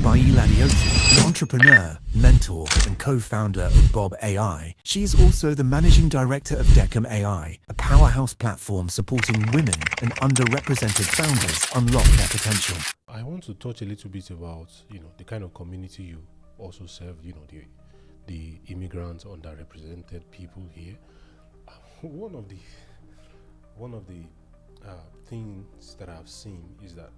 Bayi Ladiotti, an entrepreneur, mentor, and co-founder of Bob AI. She is also the managing director of Dekami AI, a powerhouse platform supporting women and underrepresented founders unlock their potential. I want to touch a little bit about, the kind of community you also serve, the immigrants, underrepresented people here. One of the things that I've seen is that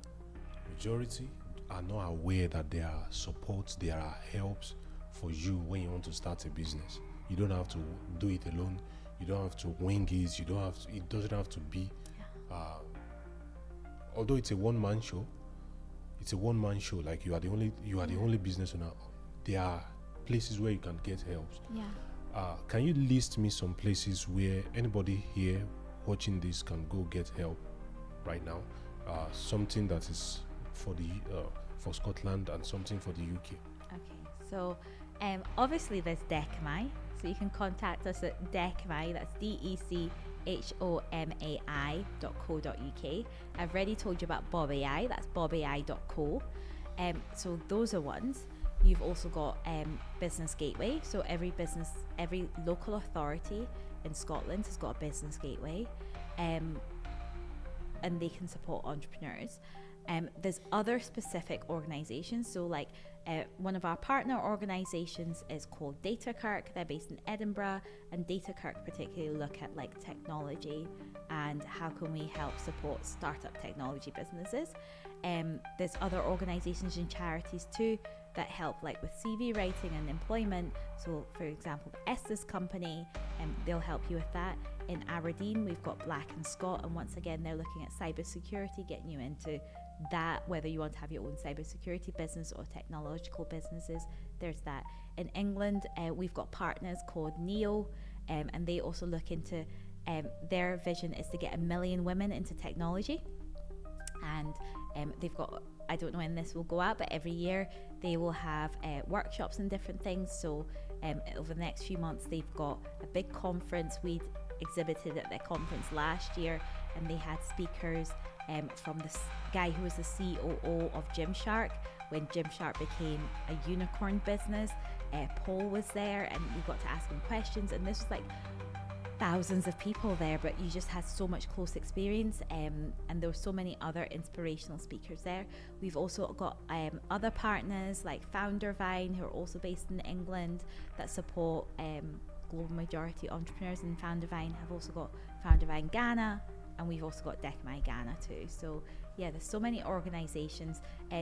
majority are not aware that there are supports, there are helps for you when you want to start a business. You don't have to do it alone. You don't have to wing it. It doesn't have to be. Although it's a one-man show, Like you are the only business owner. There are places where you can get helps. Yeah. Can you list me some places where anybody here watching this can go get help right now? Something that is for Scotland and something for the UK. Okay, so obviously there's Dekami, so you can contact us at Dekami, that's DECHOMAI.co.uk. I've already told you about Bob AI, that's bobai.co. So those are ones. You've also got Business Gateway, so every local authority in Scotland has got a Business Gateway, and they can support entrepreneurs. There's other specific organisations, so like one of our partner organisations is called Datakirk. They're based in Edinburgh, and Datakirk particularly look at like technology and how can we help support startup technology businesses. There's other organisations and charities too that help like with CV writing and employment. So for example, the Estes company, they'll help you with that. In Aberdeen, we've got Black and Scott, and once again, they're looking at cybersecurity, getting you into that, whether you want to have your own cybersecurity business or technological businesses. There's that. In England, we've got partners called Neo, and they also look into their vision is to get 1 million women into technology. And they've got, I don't know when this will go out, but every year they will have workshops and different things. So over the next few months, they've got a big conference. We'd exhibited at their conference last year, and they had speakers from this guy who was the COO of Gymshark when Gymshark became a unicorn business. Paul was there, and we got to ask him questions, and this was like thousands of people there, but you just had so much close experience, and there were so many other inspirational speakers there. We've also got other partners like Foundervine, who are also based in England, that support global majority entrepreneurs, and Foundervine have also got Foundervine Ghana, and we've also got Dekami Ghana too. So yeah, there's so many organisations.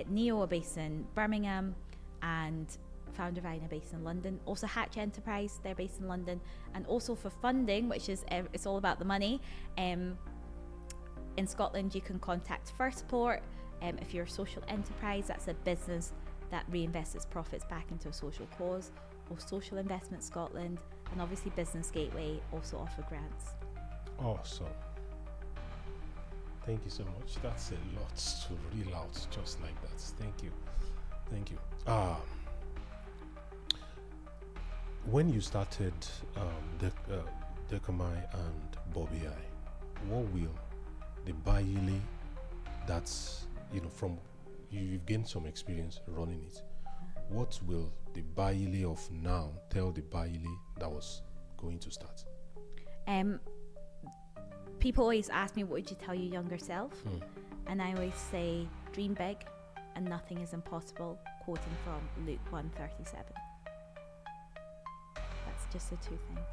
Neo are based in Birmingham, and Foundervine are based in London. Also Hatch Enterprise, they're based in London. And also for funding, which is it's all about the money, in Scotland you can contact Firstport. If you're a social enterprise, that's a business that reinvests its profits back into a social cause, or Social Investment Scotland. And obviously Business Gateway also offer grants. Awesome. Thank you so much. That's a lot to reel out just like that. Thank you. When you started Dekami and Bobby I, what will the Baile that's from you've gained some experience running it, what will the Baile of now tell the Baile that was going to start? People always ask me, what would you tell your younger self? And I always say, dream big and nothing is impossible, quoting from Luke 1:37. That's just the two things.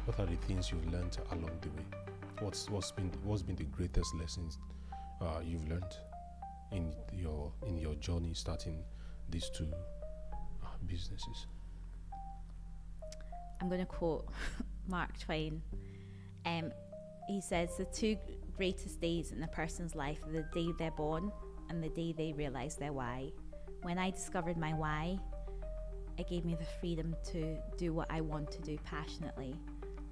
What are the things you've learned along the way? What's been the greatest lessons you've learned in your journey starting these two businesses? I'm going to quote Mark Twain. He says, the two greatest days in a person's life are the day they're born and the day they realize their why. When I discovered my why, it gave me the freedom to do what I want to do passionately,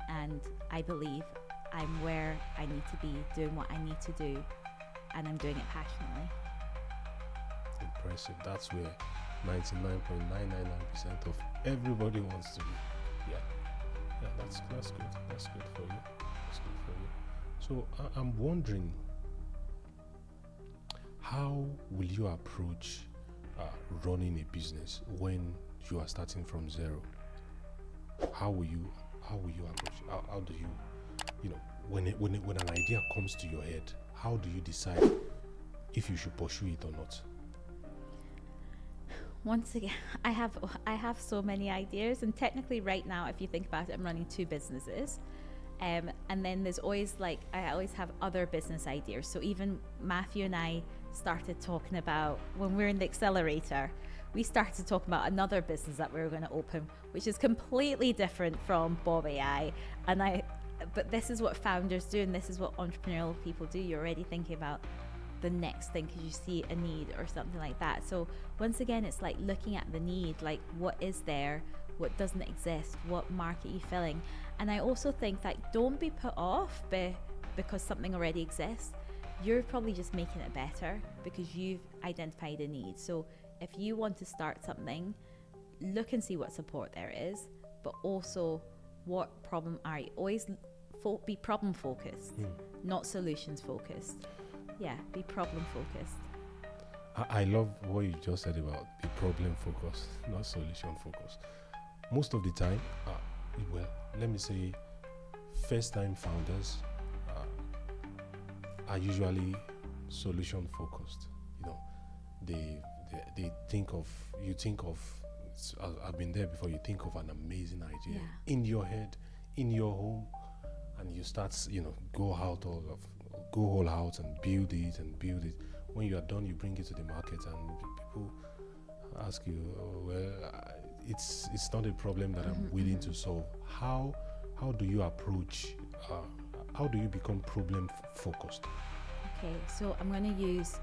and I believe I'm where I need to be, doing what I need to do, and I'm doing it passionately. Impressive. That's where 99.999% of everybody wants to be. Yeah, that's good. That's good for you. So I'm wondering, how will you approach running a business when you are starting from zero? How will you approach? How do you when an idea comes to your head, how do you decide if you should pursue it or not? Once again, I have so many ideas, and technically right now, if you think about it, I'm running 2 businesses. And then there's always I always have other business ideas. So even Matthew and I started talking about, when we're in the accelerator, we started talking about another business that we were going to open, which is completely different from Bob AI. But this is what founders do, and this is what entrepreneurial people do. You're already thinking about the next thing because you see a need or something like that. So once again, it's like looking at the need, like what is there, what doesn't exist, what market are you filling. And I also think that don't be put off because something already exists. You're probably just making it better because you've identified a need. So if you want to start something, look and see what support there is, but also what problem are you. Always be problem focused, not solutions focused. Yeah, be problem focused. I love what you just said about be problem focused, not solution focused. Most of the time, let me say, first time founders are usually solution focused. They think of, I've been there before, you think of an amazing idea in your head, in your home, and you start, go all out and build it. When you are done, you bring it to the market, and people ask you, it's not a problem that I'm willing to solve. How do you approach? How do you become problem focused? Okay, so I'm going to use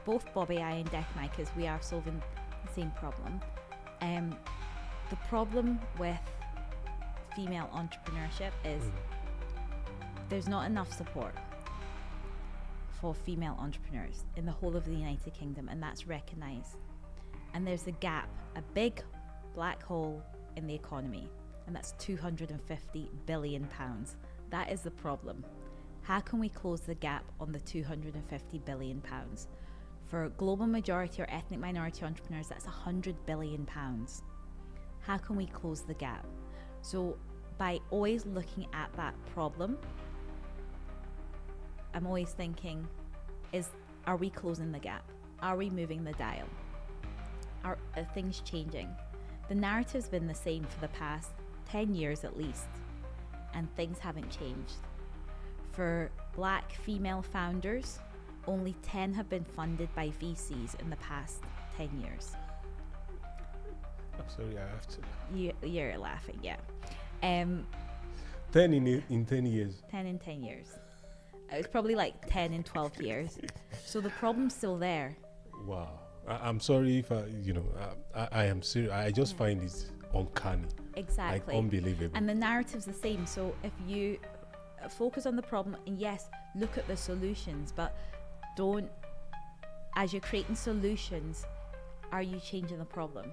both Bob AI and Dekami because we are solving the same problem. The problem with female entrepreneurship is there's not enough support for female entrepreneurs in the whole of the United Kingdom, and that's recognised. And there's a gap, a big black hole in the economy, and that's £250 billion. That is the problem. How can we close the gap on the £250 billion? For global majority or ethnic minority entrepreneurs, that's £100 billion. How can we close the gap? So by always looking at that problem, I'm always thinking, are we closing the gap? Are we moving the dial? Are things changing? The narrative's been the same for the past 10 years at least, and things haven't changed. For black female founders, only 10 have been funded by VCs in the past 10 years. I'm sorry, I have to. You're laughing, yeah. 10 in 10 years. 10 in 10 years. It's probably like 10 in 12 years. So the problem's still there. Wow. I'm sorry if I am serious. I just find it uncanny. Exactly. Like unbelievable. And the narrative's the same. So if you focus on the problem, and yes, look at the solutions, but don't, as you're creating solutions, are you changing the problem?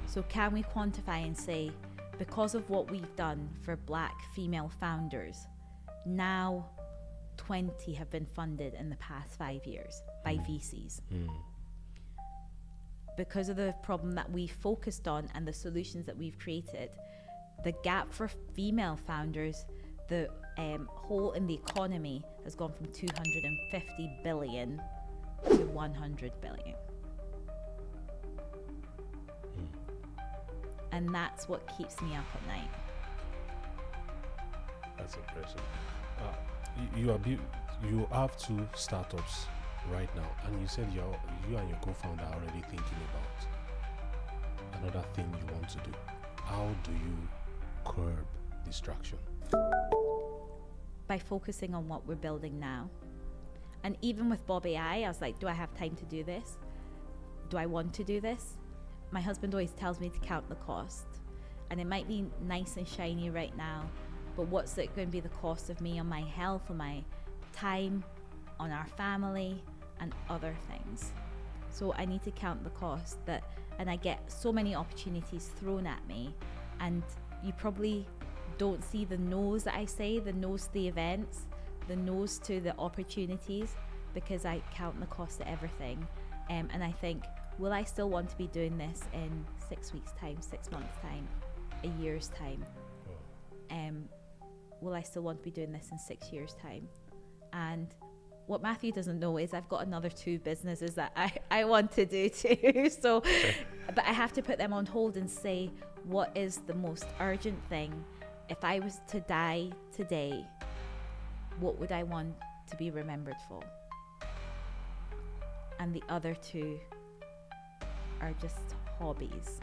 So can we quantify and say, because of what we've done for black female founders, now 20 have been funded in the past 5 years by VCs. Because of the problem that we focused on and the solutions that we've created, the gap for female founders, the hole in the economy has gone from 250 billion to 100 billion. And that's what keeps me up at night. That's impressive. You have 2 startups right now, and you said you and your co-founder are already thinking about another thing you want to do. How do you curb distraction? By focusing on what we're building now. And even with Bob AI, I was like, do I have time to do this? Do I want to do this? My husband always tells me to count the cost. And it might be nice and shiny right now, but what's it going to be the cost of me on my health, on my time, on our family, and other things? So I need to count the cost and I get so many opportunities thrown at me, and you probably don't see the no's that I say, the no's to the events, the no's to the opportunities, because I count the cost of everything. And I think, will I still want to be doing this in 6 weeks' time, 6 months' time, a year's time? Will I still want to be doing this in 6 years' time? And what Matthew doesn't know is I've got another 2 businesses that I want to do too. So, but I have to put them on hold and say, what is the most urgent thing? If I was to die today, what would I want to be remembered for? And the other 2 are just hobbies.